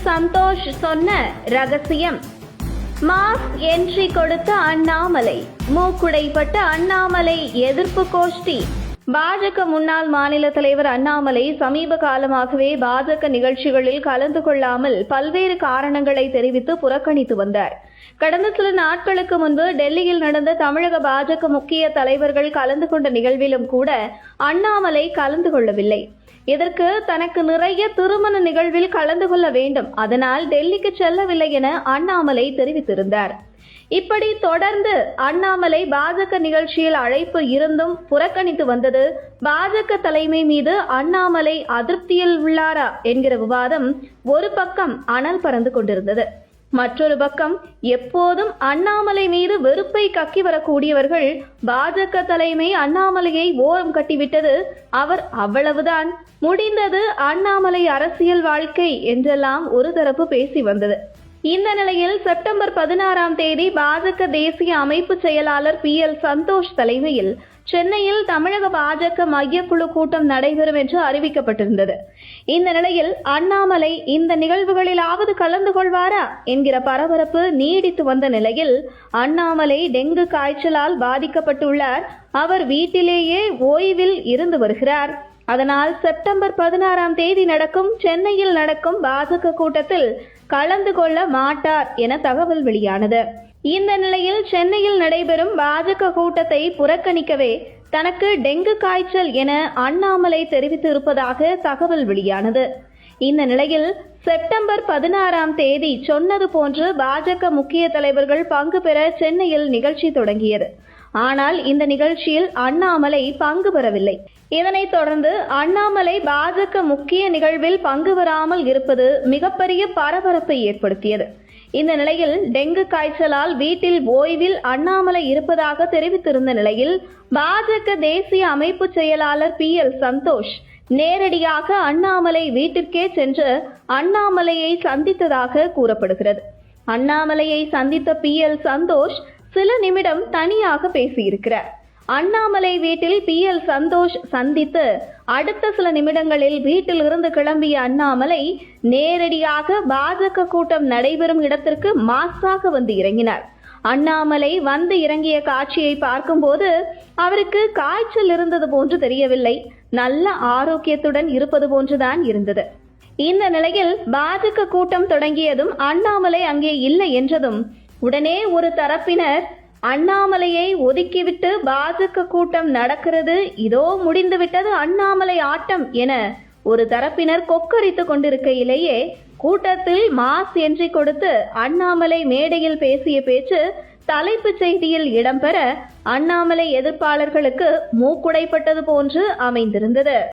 சந்தோஷ் சொன்ன ரகசியம். Mass entry கொடுத்த அண்ணாமலை, மூக்குடைப்பட்ட அண்ணாமலை எதிர்ப்பு கோஷ்டி. பாஜக முன்னாள் மாநில தலைவர் அண்ணாமலை சமீப காலமாகவே பாஜக நிகழ்ச்சிகளில் கலந்து கொள்ளாமல் பல்வேறு காரணங்களை தெரிவித்து புறக்கணித்து வந்தார். கடந்த சில நாட்களுக்கு முன்பு டெல்லியில் நடந்த தமிழக பாஜக முக்கிய தலைவர்கள் கலந்து கொண்ட நிகழ்விலும் கூட அண்ணாமலை கலந்து கொள்ளவில்லை. இதற்கு தனக்கு நிறைய திருமண நிகழ்வில் கலந்து கொள்ள வேண்டும், அதனால் டெல்லிக்கு செல்லவில்லை என அண்ணாமலை தெரிவித்திருந்தார். இப்படி தொடர்ந்து அண்ணாமலை பாஜக நிகழ்ச்சியில் அழைப்பு இருந்தும் புறக்கணித்து வந்தது பாஜக தலைமை மீது அண்ணாமலை அதிருப்தியில் உள்ளாரா என்கிற விவாதம் ஒரு பக்கம் அனல் பறந்து கொண்டிருந்தது. மற்றொரு பக்கம் எப்போதும் அண்ணாமலை மீது வெறுப்பை கக்கி வரக்கூடியவர்கள் பாஜக தலைமை அண்ணாமலையை ஓரம் கட்டிவிட்டது, அவர் அவ்வளவுதான், முடிந்தது அண்ணாமலை அரசியல் வாழ்க்கை என்றெல்லாம் ஒரு தரப்பு பேசி வந்தது. இந்த நிலையில் செப்டம்பர் 16ஆம் தேதி பாஜக தேசிய அமைப்பு செயலாளர் PL சந்தோஷ் தலைமையில் சென்னையில் தமிழக பாஜக மையக்குழு கூட்டம் நடைபெறும் என்று அறிவிக்கப்பட்டிருந்தது. இந்த நிலையில் அண்ணாமலை இந்த நிகழ்வுகளிலாவது கலந்து கொள்வாரா என்கிற பரபரப்பு நீடித்து வந்த நிலையில் அண்ணாமலை டெங்கு காய்ச்சலால் பாதிக்கப்பட்டுள்ளார். அவர் வீட்டிலேயே ஓய்வில் இருந்து வருகிறார். அதனால் செப்டம்பர் 16ஆம் தேதி சென்னையில் நடக்கும் பாஜக கூட்டத்தில் கலந்து கொள்ள மாட்டார் என தகவல் வெளியானது. இந்த நிலையில் சென்னையில் நடைபெறும் பாஜக கூட்டத்தை புறக்கணிக்கவே தனக்கு டெங்கு காய்ச்சல் என அண்ணாமலை தெரிவித்து இருப்பதாக தகவல் வெளியானது. இந்த நிலையில் செப்டம்பர் 16ஆம் தேதி சொன்னது போன்று பாஜக முக்கிய தலைவர்கள் பங்கு பெற சென்னையில் நிகழ்ச்சி தொடங்கியது. ஆனால் இந்த நிகழ்ச்சியில் அண்ணாமலை பங்கு பெறவில்லை. இதனைத் தொடர்ந்து அண்ணாமலை பாஜக முக்கிய நிகழ்வில் பங்கு பெறாமல் இருப்பது மிகப்பெரிய பரபரப்பை ஏற்படுத்தியது. இந்த நிலையில் டெங்கு காய்ச்சலால் வீட்டில் ஓய்வில் அண்ணாமலை இருப்பதாக தெரிவித்திருந்த நிலையில் பாஜக தேசிய அமைப்பு செயலாளர் PL சந்தோஷ் நேரடியாக அண்ணாமலை வீட்டிற்கே சென்று அண்ணாமலையை சந்தித்ததாக கூறப்படுகிறது. அண்ணாமலையை சந்தித்த PL சந்தோஷ் சில நிமிடம் தனியாக பேசியிருக்கிறார். அண்ணாமலை வீட்டில் PL சந்தோஷ் சந்தித்து அடுத்த சில நிமிடங்களில் வீட்டில் இருந்து கிளம்பிய அண்ணாமலை நேரடியாக பாஜக கூட்டம் நடைபெறும் இடத்திற்கு மாசாக வந்து இறங்கினார். அண்ணாமலை வந்து இறங்கிய காட்சியை பார்க்கும்போது அவருக்கு காய்ச்சல் இருந்தது போன்று தெரியவில்லை, நல்ல ஆரோக்கியத்துடன் இருப்பது போன்றுதான் இருந்தது. இந்த நிலையில் பாஜக கூட்டம் தொடங்கியதும் அண்ணாமலை அங்கே இல்லை என்றதும் உடனே ஒரு தரப்பினர் அண்ணாமலையை ஒதுக்கிவிட்டு பாஜக கூட்டம் நடக்கிறது, இதோ முடிந்துவிட்டது அண்ணாமலை ஆட்டம் என ஒரு தரப்பினர் கொக்கரித்துக் கொண்டிருக்கையிலேயே கூட்டத்தில் மாஸ் என்ட்ரி கொடுத்து அண்ணாமலை மேடையில் பேசிய பேச்சு தலைப்புச் செய்தியில் இடம்பெற அண்ணாமலை எதிர்ப்பாளர்களுக்கு மூக்குடைப்பட்டது போன்று அமைந்திருந்தது.